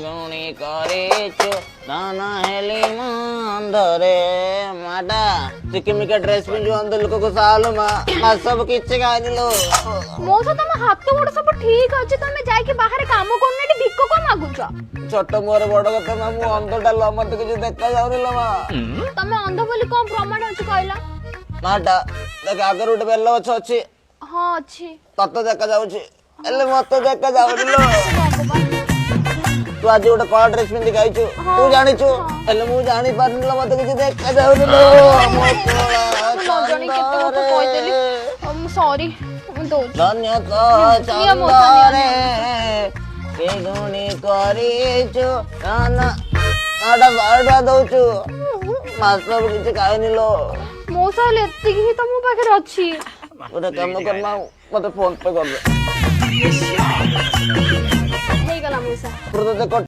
ଗୁଣି କରିଛୁ ଦାନା ହେଲି ମନ୍ଧରେ ମାଟା ଚିକିମିକା ଡ୍ରେସ୍ ପିନ୍ଧୁ ଅନ୍ଧ ଲୋକକୁ ସାଲୁ ମା ସବୁ କିଛି ଖାଇଥିଲୁ ମଉସା ତମ ହାତ ଗୋଡ ସବୁ ଠିକ ଅଛି ତମେ ଯାଇକି ବାହାରେ କାମ କରୁନ ଏଠି ଭିକ କଣ ମାଗୁଛ ଛୋଟ ମୁହଁରେ ବଡ କଥା ମା ମୁଁ ଅନ୍ଧଟା ଲ ମତେ କିଛି ଦେଖା ଯାଉନି ଲୋ ମା ତମେ ଅନ୍ଧ ବୋଲି କଣ ପ୍ରମାଣ ଅଛି କହିଲ ମାଟା ଦେଖ ଆଗରୁ ଗୋଟେ ବେଲ ଗଛ ଅଛି ହଁ ଅଛି ତତେ ଦେଖା ଯାଉଛି ହେଲେ ମତେ ଦେଖା ଯାଉନି ଲୋ ତୁ ଆଜି ଗୋଟେ କଳା ଡ୍ରେସ୍ ପିନ୍ଧି ଖାଇଛୁ ତୁ ଜାଣିଛୁ ହେଲେ ମୁଁ ଜାଣି ପାରୁନି ମତେ କିଛି ଦେଖା ଯାଉନି ସରି ଧନ୍ୟ ତ ଚନ୍ଦରେ କେ ଗୁଣି କରିଛୁ ବାରଟା ଦଉଛୁ ମାସ କିଛି ଖାଇନି ଲୋ ମୋ ସାହେଲେ ଏତିକି ହିଁ ତମ ପାଖରେ ଅଛି ଗୋଟେ କାମ କର ମା ମତେ ଫୋନ ପେ କରିଦେ ହେଇଗଲା ମଉସା ତତେ